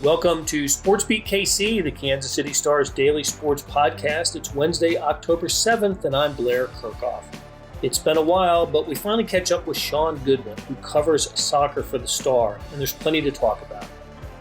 Welcome to SportsBeat KC, the Kansas City Star's daily sports podcast. It's Wednesday, October 7th, and I'm Blair Kirchhoff. It's been a while, but we finally catch up with Shaun Goodwin, who covers soccer for the Star, and there's plenty to talk about.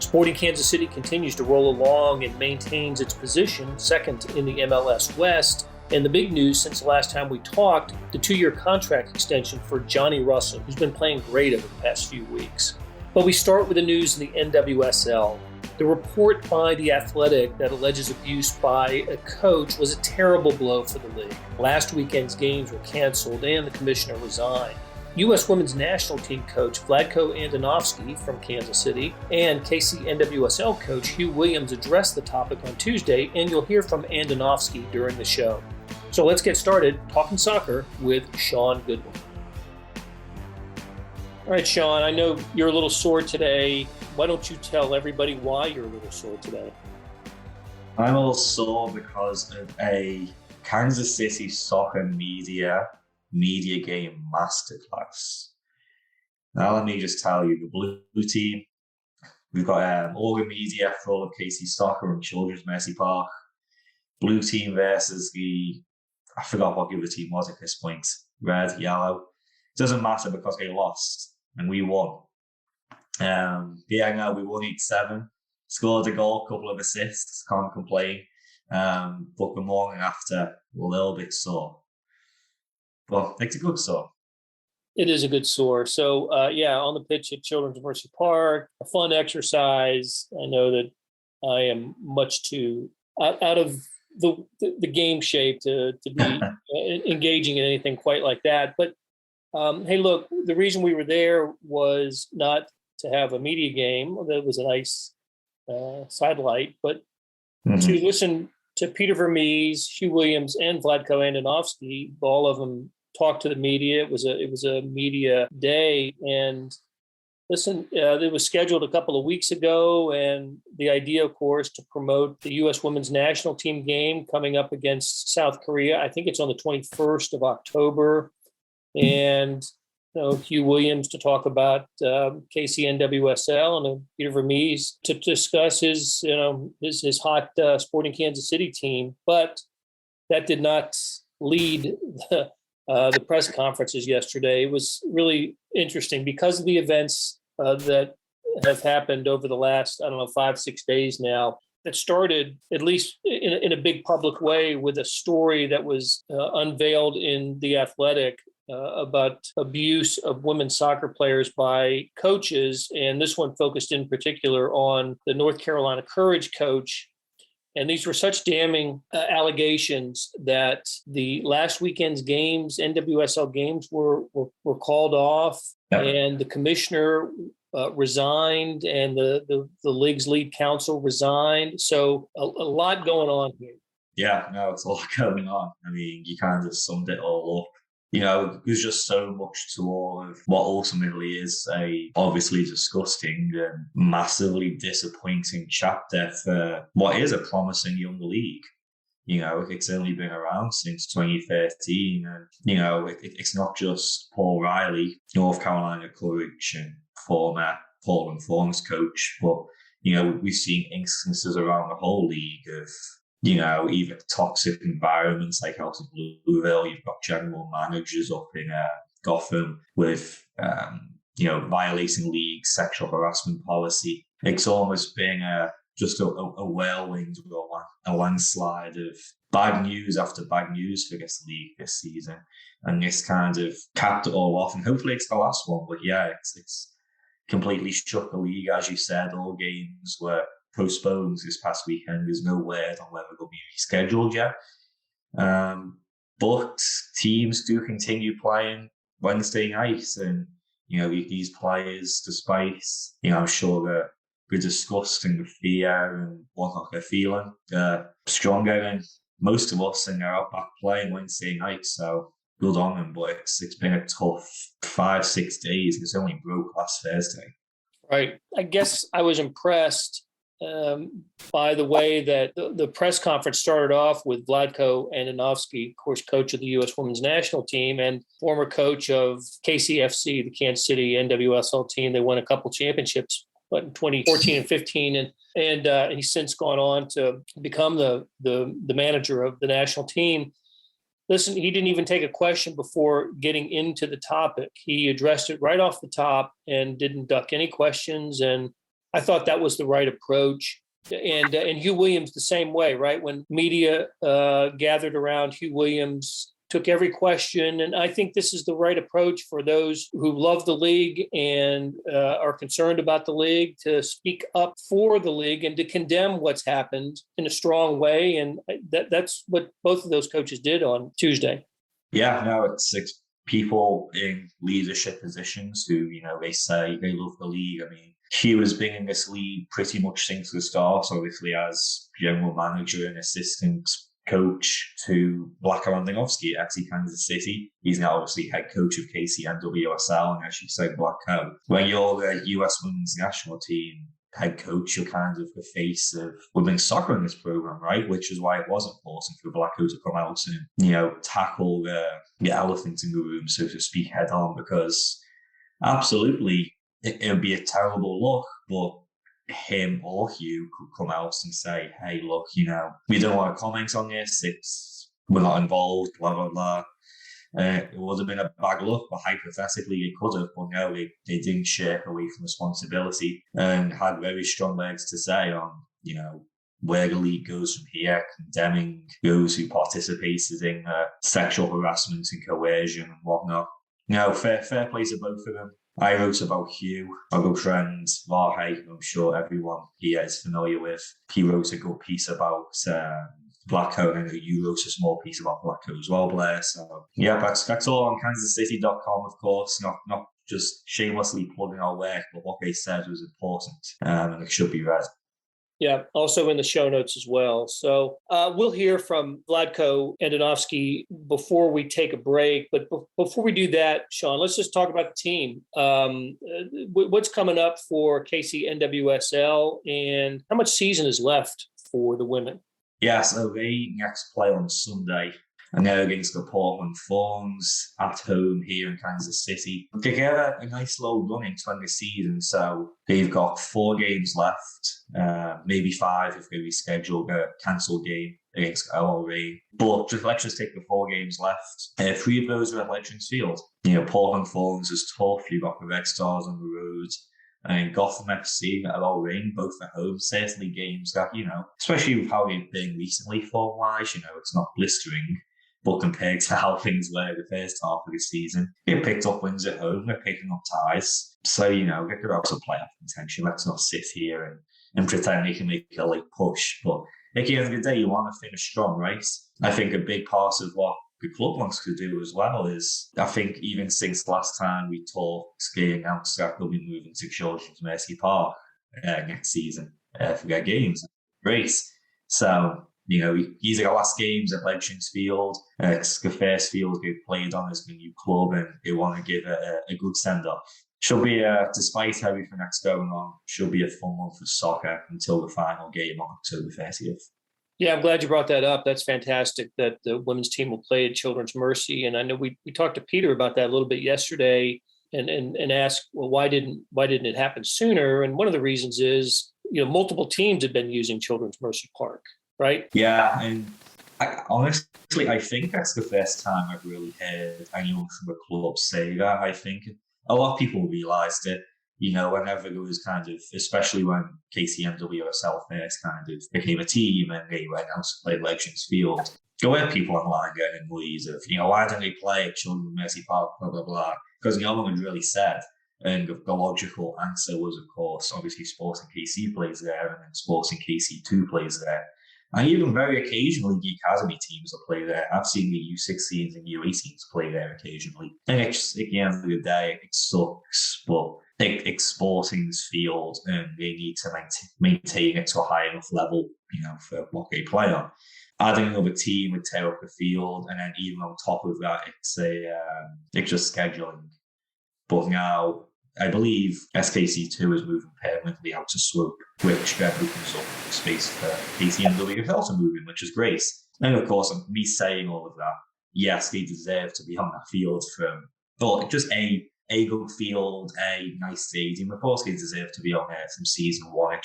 Sporting Kansas City continues to roll along and maintains its position second in the MLS West. And the big news since the last time we talked, the 2-year contract extension for Johnny Russell, who's been playing great over the past few weeks. But we start with the news in the NWSL. The report by The Athletic that alleges abuse by a coach was a terrible blow for the league. Last weekend's games were canceled and the commissioner resigned. U.S. Women's National Team coach Vlatko Andonovksi from Kansas City and KC NWSL coach Hugh Williams addressed the topic on Tuesday, and you'll hear from Andonovski during the show. So let's get started talking soccer with Shaun Goodwin. All right, Shaun, I know you're a little sore today. Why don't you tell everybody why you're a little sore today? I'm a little sore because of a Kansas City soccer media game masterclass. Now let me just tell you, the blue team, we've got all the media for all of KC soccer and Children's Mercy Park. Blue team versus I forgot what the other team was at this point. Red, yellow. It doesn't matter because they lost and we won. We won 8-7. Scored a goal, couple of assists, can't complain. But the morning after, we're a little bit sore. Well, it's a good sore. It is a good sore. So, on the pitch at Children's Mercy Park, a fun exercise. I know that I am much too out of the game shape to be engaging in anything quite like that. But, hey, look, the reason we were there was not to have a media game. That was a nice sidelight, but to listen to Peter Vermees, Hugh Williams, and Vlatko Andonovski, all of them talk to the media. It was a media day, and listen, it was scheduled a couple of weeks ago, and the idea, of course, to promote the U.S. Women's National Team game coming up against South Korea. I think it's on the 21st of October, and Hugh Williams to talk about KC NWSL, and Peter Vermees to discuss his hot Sporting Kansas City team. But that did not lead the press conferences yesterday. It was really interesting because of the events that have happened over the last, 5-6 days now. That started, at least in a big public way, with a story that was unveiled in The Athletic about abuse of women's soccer players by coaches. And this one focused in particular on the North Carolina Courage coach. And these were such damning allegations that the last weekend's games, NWSL games, were called off, and the commissioner resigned, and the league's lead counsel resigned. So a lot going on here. Yeah, no, it's a lot going on. I mean, you kind of summed it all up. There's just so much to all of what ultimately is a obviously disgusting and massively disappointing chapter for what is a promising young league. It's only been around since 2013, and it's not just Paul Riley, North Carolina Courage and former Portland Thorns coach, but we've seen instances around the whole league of either toxic environments like out of Louisville. You've got general managers up in Gotham with, violating league sexual harassment policy. It's almost been just a whirlwind, a landslide of bad news after bad news for this league this season. And this kind of capped it all off. And hopefully it's the last one. But yeah, it's completely shook the league. As you said, all games were postponed this past weekend. There's no word on whether they'll be rescheduled yet. But teams do continue playing Wednesday nights, and these players, despite I'm sure the disgust and the fear and whatnot they're feeling, stronger than most of us, and they're out back playing Wednesday night. So good on them. But it's been a tough 5-6 days. It's only broke last Thursday. Right. I guess I was impressed by the way that the press conference started off with Vlatko Andonovski, of course, coach of the U.S. Women's National Team and former coach of KCFC, the Kansas City NWSL team. They won a couple championships in 2014 and 15, and he's since gone on to become the manager of the national team. Listen, he didn't even take a question before getting into the topic. He addressed it right off the top and didn't duck any questions. And I thought that was the right approach. And Hugh Williams the same way, right? When media gathered around, Hugh Williams took every question. And I think this is the right approach for those who love the league and are concerned about the league, to speak up for the league and to condemn what's happened in a strong way. And that's what both of those coaches did on Tuesday. Yeah, no, it's people in leadership positions who, they say they love the league. I mean, Hugh has been in this league pretty much since the start, obviously as general manager and assistant coach to Vlatko Andonovksi at FC Kansas City. He's now obviously head coach of KC NWSL, and as you say, Vlatko, when you're the US women's national team head coach, you're kind of the face of women's soccer in this program, right? Which is why it was important for Vlatko to come out and, tackle the elephant in the room, so to speak, head on, because absolutely it would be a terrible look, but him or Hugh could come out and say, hey, look, we don't want to comment on this. We're not involved, blah, blah, blah. It would have been a bad look, but hypothetically it could have. But no, they didn't shirk away from responsibility and had very strong words to say on, where the league goes from here, condemning those who participated in sexual harassment and coercion and whatnot. Fair play to both of them. I wrote about Hugh, our good friend Varhey, who I'm sure everyone here is familiar with. He wrote a good piece about Vlatko, and you wrote a small piece about Vlatko as well, Blair. So yeah, that's all on kansascity.com, of course, not just shamelessly plugging our work, but what they said was important, and it should be read. Yeah, also in the show notes as well. So we'll hear from Vlatko Andonovski before we take a break. But before we do that, Shaun, let's just talk about the team. What's coming up for KC NWSL, and how much season is left for the women? Yeah, so they next play on Sunday, and they're against the Portland Thorns at home here in Kansas City. They get a nice slow run into the season, so they've got 4 games left, maybe 5 if they reschedule the cancelled game against OL Reign. But let's just take the 4 games left. 3 of those are at Legends Field. Portland Thorns is tough. You've got the Red Stars on the road. And Gotham FC at OL Reign, both at home, certainly games that, especially with how they've been recently form-wise, it's not blistering. But compared to how things were the first half of the season, they picked up wins at home, they're picking up ties. So, they're out of playoff contention. Let's not sit here and pretend they can make a late push. But at the end of the day, you want to finish strong, right? I think a big part of what the club wants to do as well is, I think even since last time we talked, they announced that they'll be moving to Children's Mercy Park next season for their games. Great. So, these are the last games at Legends Field. It's the first field they've played on as the new club, and they want to give it a good send-off. Should be, despite everything that's going on, should be a fun month of soccer until the final game on October 30th. Yeah, I'm glad you brought that up. That's fantastic that the women's team will play at Children's Mercy. And I know we talked to Peter about that a little bit yesterday and asked, well, why didn't it happen sooner? And one of the reasons is, multiple teams have been using Children's Mercy Park, right? Yeah, and honestly, I think that's the first time I've really heard anyone from the club say that. I think a lot of people realised it, whenever there was kind of, especially when KC NWSL first kind of became a team and they went out to play Legends Field, there were people online getting annoyed of, why don't they play at Children's Mercy Park, blah, blah, blah, because no one had really said. And the logical answer was, of course, obviously Sporting KC plays there, and then Sporting KC2 plays there. And even very occasionally, the academy teams will play there. I've seen the U16s and U18s play there occasionally. And it's, at the end of the day, it sucks, but it's Sporting's field, and they need to maintain it to a high enough level, for what they play on. Adding another team would tear up the field, and then even on top of that, it's just scheduling. But now, I believe SKC2 is moving permanently out to Slope, which then opens up space for KC NWSL to move in, which is great. And of course, me saying all of that, yes, they deserve to be on that field but just a good field, a nice stadium. Of course, they deserve to be on there from season one.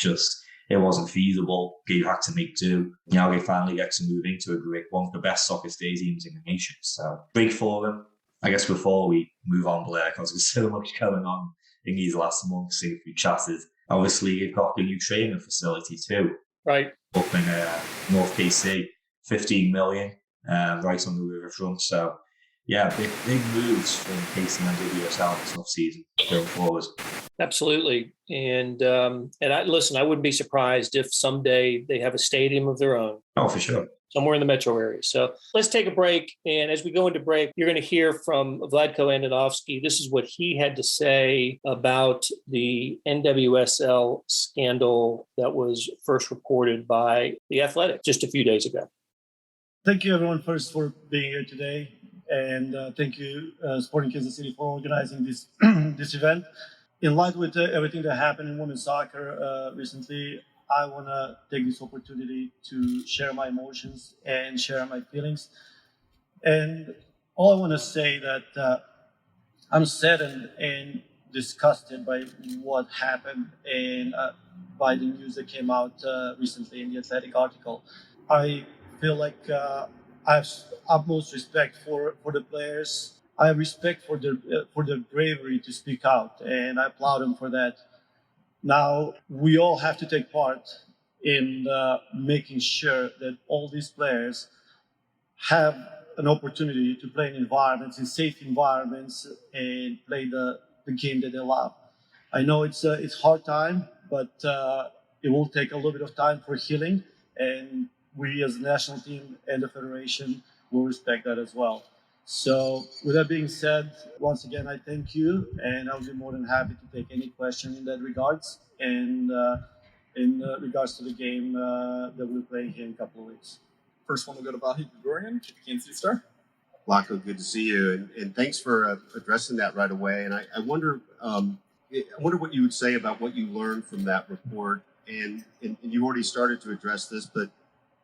It wasn't feasible. You had to make do. Now they finally get to move into a great one of the best soccer stadiums in the nation. So great for them. I guess before we move on, Blair, because there's so much going on in these last months since we chatted. Obviously, you've got the new training facility too. Right. Up in North KC, 15 million, right on the riverfront. So, yeah, big moves from KC NWSL this off-season going forward. Absolutely. And I wouldn't be surprised if someday they have a stadium of their own. Oh, for sure. Somewhere in the metro area. So let's take a break. And as we go into break, you're going to hear from Vlatko Andonovksi. This is what he had to say about the NWSL scandal that was first reported by The Athletic just a few days ago. Thank you, everyone, first for being here today. And thank you, Sporting Kansas City, for organizing this this event. In light with everything that happened in women's soccer recently, I want to take this opportunity to share my emotions and share my feelings. And all I want to say that I'm saddened and disgusted by what happened and by the news that came out recently in the Athletic article. I feel like I have utmost respect for the players. I have respect for their bravery to speak out, and I applaud them for that. Now, we all have to take part in making sure that all these players have an opportunity to play in environments, in safe environments, and play the game that they love. I know it's hard time, but it will take a little bit of time for healing, and we as a national team and the federation will respect that as well. So with that being said, once again, I thank you, and I'll be more than happy to take any question in that regards, and in regards to the game that we're playing here in a couple of weeks. First one will go to Vahi Gregorian, Kansas City Star. Vlatko, good to see you, and thanks for addressing that right away. And I wonder what you would say about what you learned from that report. And you already started to address this, but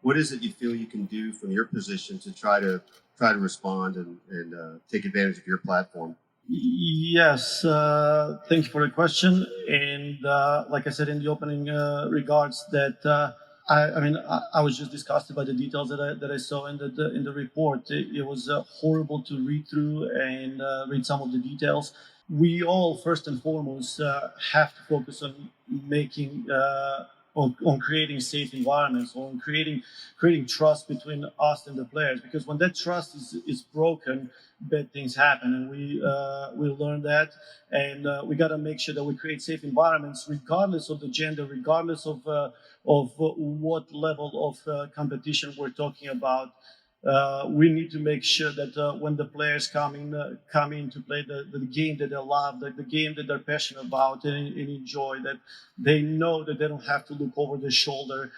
what is it you feel you can do from your position to try to respond and take advantage of your platform? Yes, thank you for the question. And like I said in the opening regards, that I was just disgusted by the details that I saw in the report. It was horrible to read through and read some of the details. We all, first and foremost, have to focus on making. On creating safe environments, on creating trust between us and the players. Because when that trust is broken, bad things happen, and we learn that. And we got to make sure that we create safe environments, regardless of the gender, regardless of what level of competition we're talking about. We need to make sure that when the players come in to play the game that they love, the game that they're passionate about and enjoy, that they know that they don't have to look over their shoulder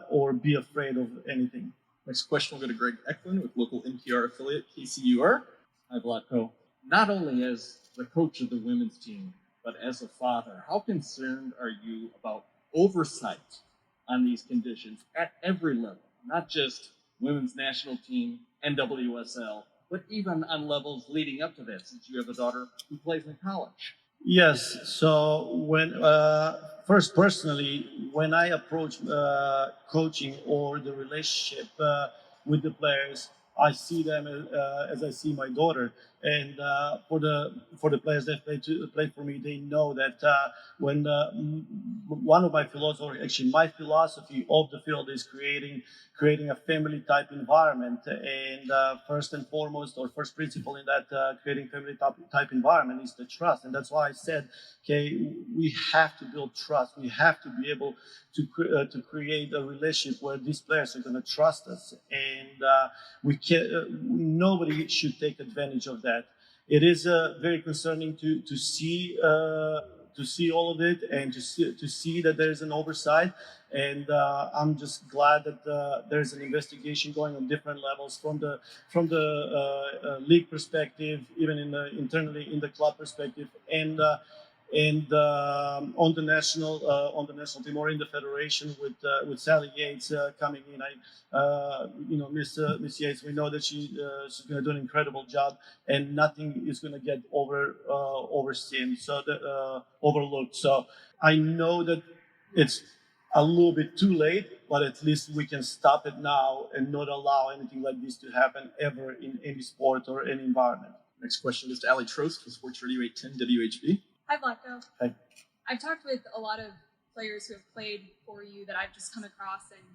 or be afraid of anything. Next question will go to Greg Eklund with local NPR affiliate KCUR. Hi, Vlatko. Not only as the coach of the women's team, but as a father, how concerned are you about oversight on these conditions at every level, not just women's national team, NWSL, but even on levels leading up to that, since you have a daughter who plays in college? Yes. So when first personally, when I approach coaching or the relationship with the players, I see them as I see my daughter. And for the players that play for me, they know that when one of my philosophy, or actually my philosophy of the field, is creating a family type environment. And first and foremost, or first principle in that creating family type environment is the trust. And that's why I said, okay, we have to build trust. We have to be able to create a relationship where these players are going to trust us, and nobody should take advantage of that. It is very concerning to see all of it, and to see that there is an oversight. And I'm just glad that there's an investigation going on different levels, from the league perspective, even internally in the club perspective, and and on the national team or in the federation with Sally Yates coming in. Miss Yates, we know that she's going to do an incredible job, and nothing is going to get overseen, overlooked. So I know that it's a little bit too late, but at least we can stop it now and not allow anything like this to happen ever in any sport or any environment. Next question is to Ali Trost with Sports Radio 810 WHB. Hi, Vlatko. Hi. I've talked with a lot of players who have played for you that I've just come across, and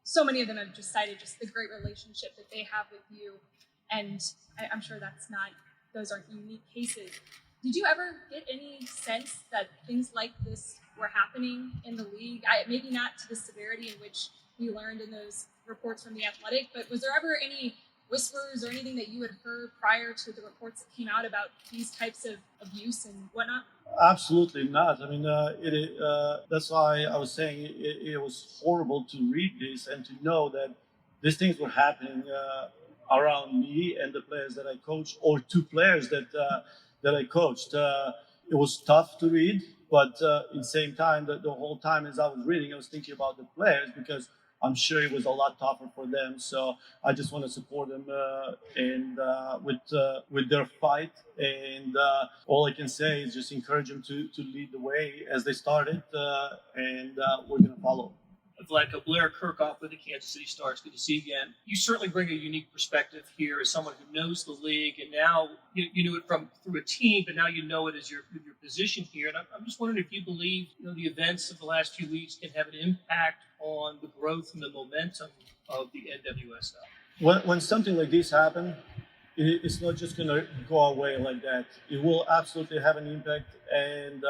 so many of them have just cited just the great relationship that they have with you, and I'm sure those aren't unique cases. Did you ever get any sense that things like this were happening in the league? Maybe not to the severity in which we learned in those reports from The Athletic, but was there ever any whispers or anything that you had heard prior to the reports that came out about these types of abuse and whatnot? Absolutely not. I mean, that's why I was saying it was horrible to read this and to know that these things were happening around me and the players that I coached, or two players that I coached. It was tough to read, but at the same time, the whole time as I was reading, I was thinking about the players, because I'm sure it was a lot tougher for them. So I just want to support them with their fight. And all I can say is just encourage them to lead the way as they started, and we're going to follow. Vlatko, Blair Kirchhoff with the Kansas City Stars. Good to see you again. You certainly bring a unique perspective here as someone who knows the league, and now you knew it through a team, but now you know it as your position here. And I'm just wondering if you believe the events of the last few weeks can have an impact on the growth and the momentum of the NWSL. When something like this happens, it's not just going to go away like that. It will absolutely have an impact, and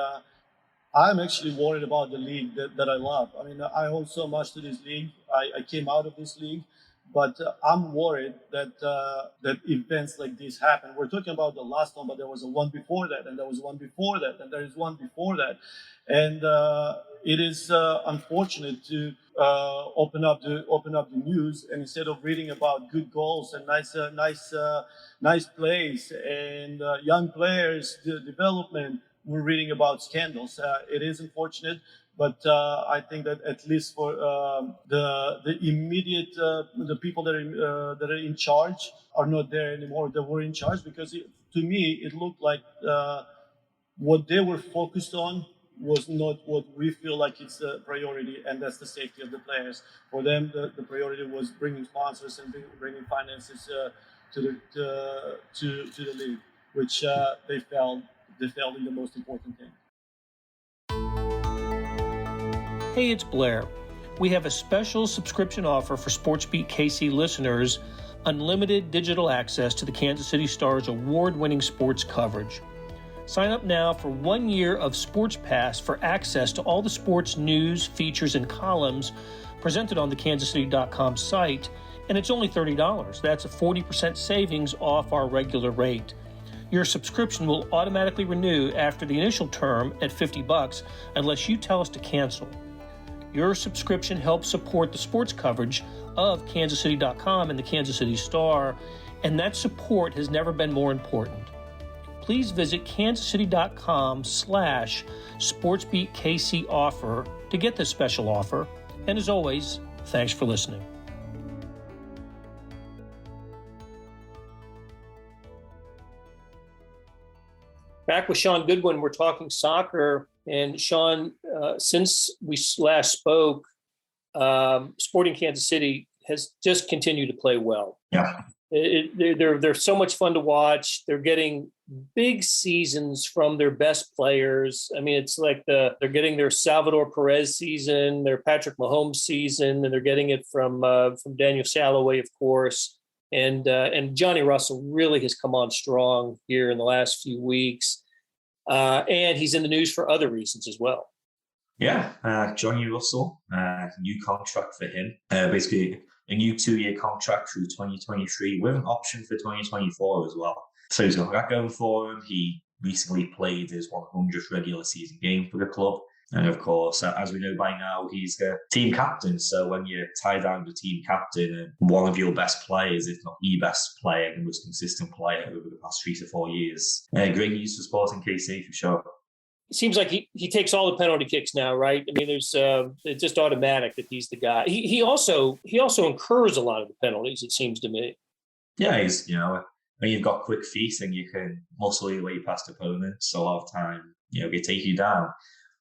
I'm actually worried about the league that I love. I mean, I owe so much to this league. I came out of this league, but I'm worried that events like this happen. We're talking about the last one, but there was a one before that, and there was one before that, and there is one before that. And it is unfortunate to open up the news, and instead of reading about good goals and nice plays and young players, the development, we're reading about scandals. It is unfortunate, but I think that at least for the immediate, the people that are in charge are not there anymore. They were in charge, because to me it looked like what they were focused on was not what we feel like it's the priority, and that's the safety of the players. For them, the priority was bringing sponsors and bringing finances to the league, which they failed in the most important thing. Hey, it's Blair. We have a special subscription offer for SportsBeat KC listeners: unlimited digital access to the Kansas City Stars award-winning sports coverage. Sign up now for 1 year of Sports Pass for access to all the sports news, features, and columns presented on the kansascity.com site, and it's only $30. That's a 40% savings off our regular rate. Your subscription will automatically renew after the initial term at $50 unless you tell us to cancel. Your subscription helps support the sports coverage of kansascity.com and the Kansas City Star, and that support has never been more important. Please visit kansascity.com/SportsBeatKC offer to get this special offer. And as always, thanks for listening. Back with Shaun Goodwin, we're talking soccer. And Shaun, since we last spoke, Sporting Kansas City has just continued to play well. Yeah. They're so much fun to watch. They're getting big seasons from their best players. I mean, it's like they're getting their Salvador Perez season, their Patrick Mahomes season, and they're getting it from Daniel Salloway, of course. And Johnny Russell really has come on strong here in the last few weeks. And he's in the news for other reasons as well. Yeah, Johnny Russell, new contract for him. Basically, a new 2-year contract through 2023 with an option for 2024 as well. So he's got that going for him. He recently played his 100th regular season game for the club. And of course, as we know by now, he's the team captain. So when you're tied down with team captain and one of your best players, if not the best player, the most consistent player over the past 3 to 4 years, great news for Sporting KC for sure. it seems like he takes all the penalty kicks now, right? I mean, there's it's just automatic that he's the guy. He also incurs a lot of the penalties, it seems to me. Yeah, he's, when you've got quick feet and you can muscle your way past opponents, a lot of time, they take you down.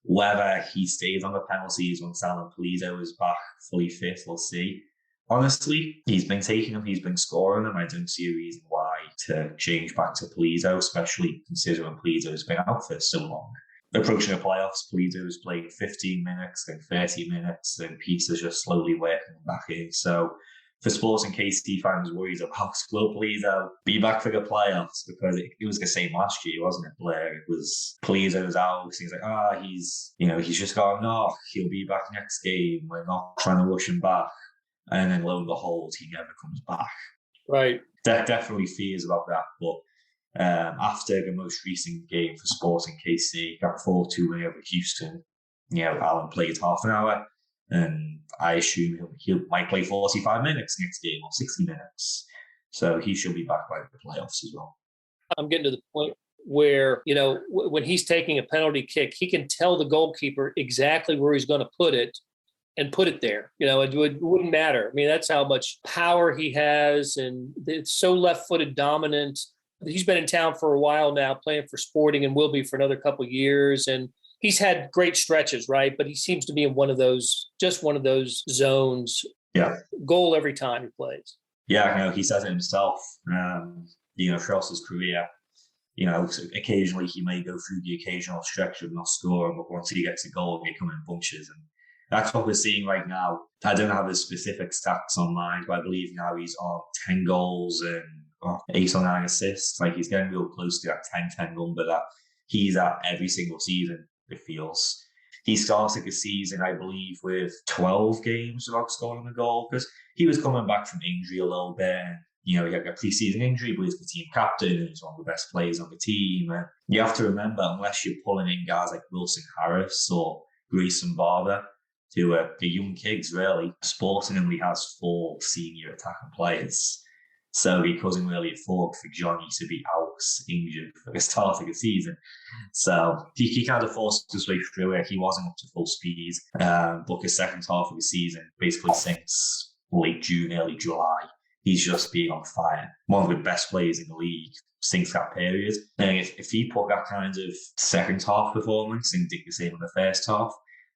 Whether he stays on the penalties once Alan Pulido is back fully fit, we'll see. Honestly, he's been taking them, he's been scoring them. I don't see a reason why to change back to Pulido, especially considering Pulido's been out for so long. Approaching the playoffs, Pulido is playing 15 minutes, then 30 minutes, then Peter's just slowly working back in. So for Sporting KC fans worried about will Pulido be back for the playoffs, because it was the same last year, wasn't it, Blair? It was Pulido's out. He's like, he's just got a knock. He'll be back next game. We're not trying to rush him back. And then lo and behold, he never comes back. Right. Definitely fears about that. But after the most recent game for Sporting KC, got 4-2 win over Houston, Alan played half an hour. And I assume he might play 45 minutes next game or 60 minutes. So he should be back by the playoffs as well. I'm getting to the point where, when he's taking a penalty kick, he can tell the goalkeeper exactly where he's going to put it and put it there. It wouldn't matter. I mean, that's how much power he has. And it's so left-footed dominant. He's been in town for a while now, playing for Sporting, and will be for another couple of years. And he's had great stretches, right? But he seems to be in one of those zones. Yeah. Goal every time he plays. Yeah, he says it himself. Throughout his career, occasionally he may go through the occasional stretch of not scoring, but once he gets a goal, they come in bunches. And that's what we're seeing right now. I don't have his specific stats on mind, but I believe now he's on 10 goals and 8 or 9 assists. Like, he's getting real close to that 10-10 number that he's at every single season, it feels. He started the season, I believe, with 12 games without scoring a goal, because he was coming back from injury a little bit. And, he had a pre-season injury, but he's the team captain and he's one of the best players on the team. And you have to remember, unless you're pulling in guys like Wilson Harris or Grayson Barber, who are the young kids, really, Sporting only has 4 senior attacking players. So he couldn't really afford for Johnny to be out injured for the start of the season. So he kind of forced his way through it. He wasn't up to full speed. But the second half of the season, basically since late June, early July, he's just been on fire. One of the best players in the league since that period. And if he put that kind of second half performance and did the same in the first half,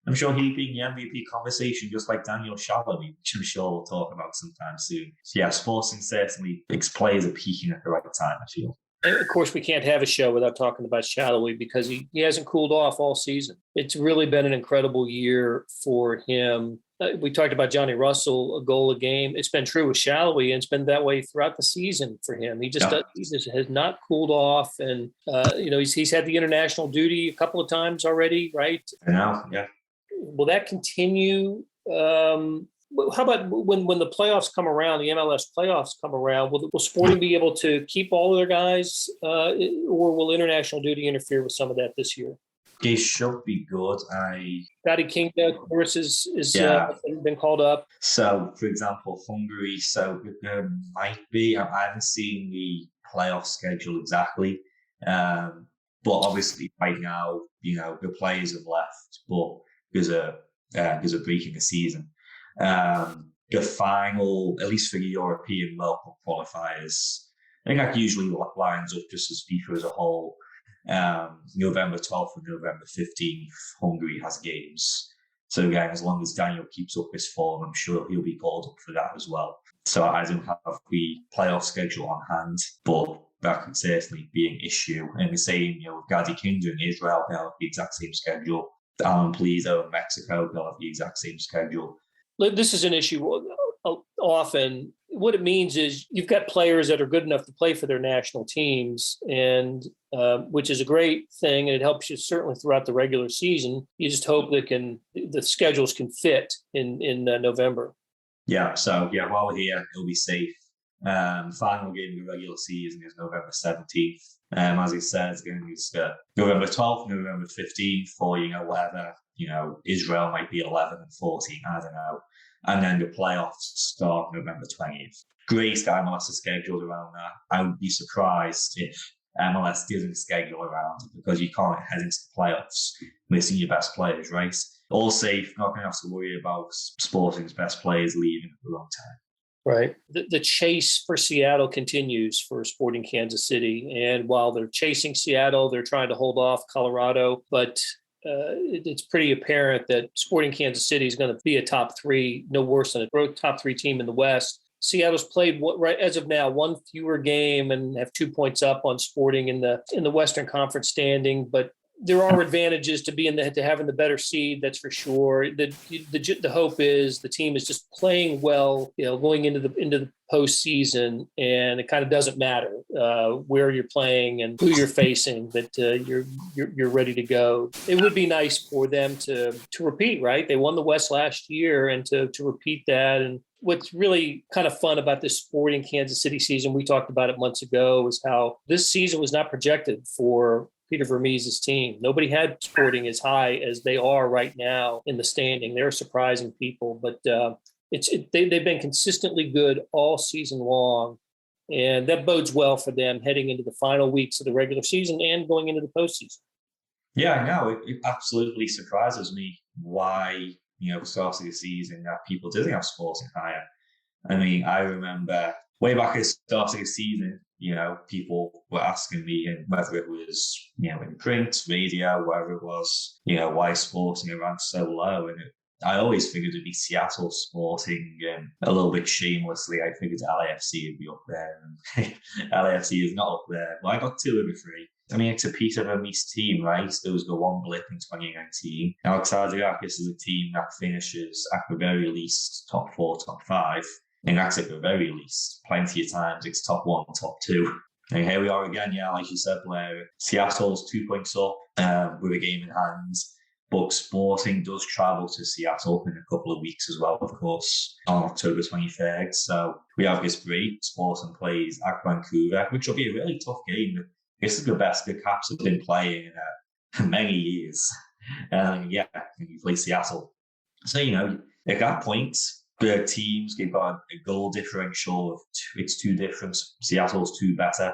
I'm sure he'd be in the MVP conversation, just like Daniel Shalhoub, which I'm sure we'll talk about sometime soon. So yeah, Sporting certainly, its players are peaking at the right time, I feel. And of course, we can't have a show without talking about Shalhoub, because he hasn't cooled off all season. It's really been an incredible year for him. We talked about Johnny Russell, a goal a game. It's been true with Shalhoub, and it's been that way throughout the season for him. He just has not cooled off, and he's had the international duty a couple of times already, right? I know, yeah. Will that continue? How about when the playoffs come around, the MLS playoffs come around, will Sporting be able to keep all of their guys, or will international duty interfere with some of that this year? They should be good. Scotty King, of course, is been called up. So, for example, Hungary. So there might be. I haven't seen the playoff schedule exactly, but obviously right now, the players have left, but there's a break in the season. The final, at least for the European World Cup qualifiers, I think that usually lines up just as FIFA as a whole. November 12th and November 15th, Hungary has games. So again, as long as Daniel keeps up his form, I'm sure he'll be called up for that as well. So I don't have the playoff schedule on hand, but that could certainly be an issue. And the same, with Gadi Kinder in Israel, they'll have the exact same schedule. Alan Pulido in Mexico, they'll have the exact same schedule. This is an issue often. What it means is you've got players that are good enough to play for their national teams, and which is a great thing, and it helps you certainly throughout the regular season. You just hope the schedules can fit in November. Yeah, so while we're here, it'll be safe. Final game of the regular season is November 17th. As it says, it's November 12th, November 15th, or whatever. Israel might be 11 and 14, I don't know. And then the playoffs start November 20th. Great MLS is scheduled around that. I would be surprised if MLS didn't schedule around it because you can't head into the playoffs missing your best players, right? All safe, not going to have to worry about Sporting's best players leaving at the wrong time. Right. The chase for Seattle continues for Sporting Kansas City. And while they're chasing Seattle, they're trying to hold off Colorado. But it's pretty apparent that Sporting Kansas City is going to be a top three, no worse than a top three team in the West. Seattle's played right as of now one fewer game and have 2 points up on Sporting in the Western Conference standing, but there are advantages to having the better seed. That's for sure. The hope is the team is just playing well, going into the postseason, and it kind of doesn't matter where you're playing and who you're facing. That you're ready to go. It would be nice for them to repeat. Right? They won the West last year, and to repeat that. And what's really kind of fun about this Sporting Kansas City season, we talked about it months ago, is how this season was not projected for Peter Vermees' team. Nobody had Sporting as high as they are right now in the standing. They're surprising people, but they've been consistently good all season long, and that bodes well for them heading into the final weeks of the regular season and going into the postseason. Yeah, I know. It absolutely surprises me why, the start of the season that people didn't have Sporting higher. I mean, I remember way back at the start of the season, people were asking me, and whether it was, in print, radio, wherever it was, why Sporting are ranked so low. And I always figured it'd be Seattle, Sporting, and a little bit shamelessly, I figured LAFC would be up there. And LAFC is not up there. But I got 2 of the 3. I mean, it's a Peter Vermees team, right? There was the one blip in 2019. Now, Xardiakis is a team that finishes at the very least top 4, top 5. And that's at the very least. Plenty of times it's top 1, top 2. And here we are again, like you said, Blair. Seattle's 2 points up with a game in hand. But Sporting does travel to Seattle in a couple of weeks as well, of course, on October 23rd. So we have this break. Sporting plays at Vancouver, which will be a really tough game. This is the best the Caps have been playing in many years. And you play Seattle. So, at that point, the teams, they've got a goal differential of it's 2 different. Seattle's 2 better.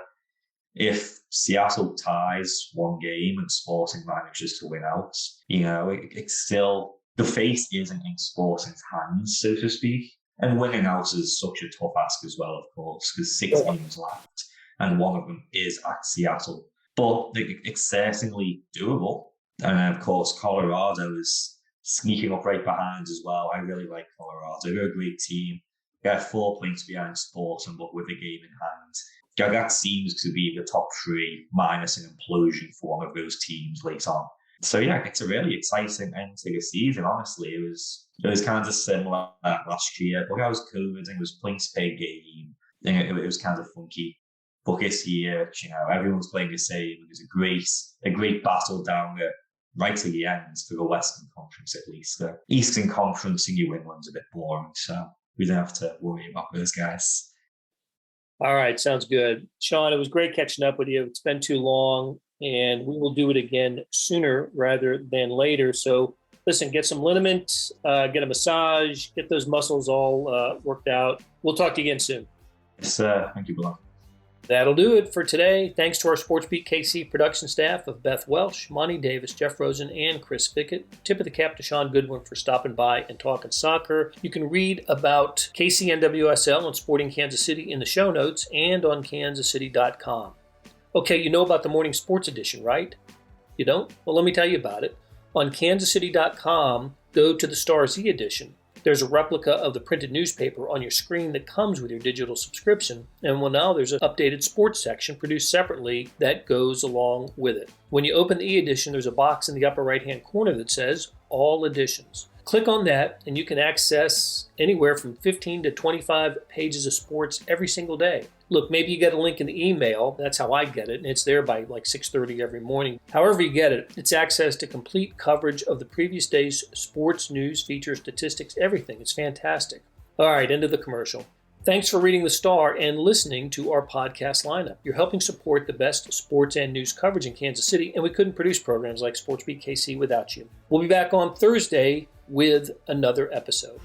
If Seattle ties one game and Sporting manages to win out, it's still, the fate isn't in Sporting's hands, so to speak. And winning out is such a tough ask as well, of course, because 6 games left, and one of them is at Seattle. But it's certainly doable. And of course, Colorado is sneaking up right behind as well. I really like Colorado. They're a great team. They're 4 points behind Sporting, but with a game in hand. That seems to be the top 3, minus an implosion for one of those teams late on. So it's a really exciting end to the season. Honestly, it was kind of similar last year, but that was COVID and it was points per game. And it was kind of funky. But this year, everyone's playing the same. It was a great battle down there. Right to the end for the Western Conference, at least. The Eastern Conference in New England's a bit boring, so we don't have to worry about those guys. All right, sounds good. Shaun, it was great catching up with you. It's been too long, and we will do it again sooner rather than later. So listen, get some liniment, get a massage, get those muscles all worked out. We'll talk to you again soon. Yes, thank you, Vlatko. That'll do it for today. Thanks to our SportsBeat KC production staff of Beth Welsh, Monty Davis, Jeff Rosen, and Chris Fickett. Tip of the cap to Shaun Goodwin for stopping by and talking soccer. You can read about KC NWSL and Sporting Kansas City in the show notes and on kansascity.com. Okay, you know about the morning sports edition, right? You don't? Well, let me tell you about it. On kansascity.com, go to the Star Z edition. There's a replica of the printed newspaper on your screen that comes with your digital subscription. And now there's an updated sports section produced separately that goes along with it. When you open the e-edition, there's a box in the upper right-hand corner that says All Editions. Click on that and you can access anywhere from 15 to 25 pages of sports every single day. Look, maybe you get a link in the email. That's how I get it, and it's there by like 6:30 every morning. However you get it, it's access to complete coverage of the previous day's sports, news, features, statistics, everything. It's fantastic. All right, end of the commercial. Thanks for reading the Star and listening to our podcast lineup. You're helping support the best sports and news coverage in Kansas City, and we couldn't produce programs like SportsBeat KC without you. We'll be back on Thursday with another episode.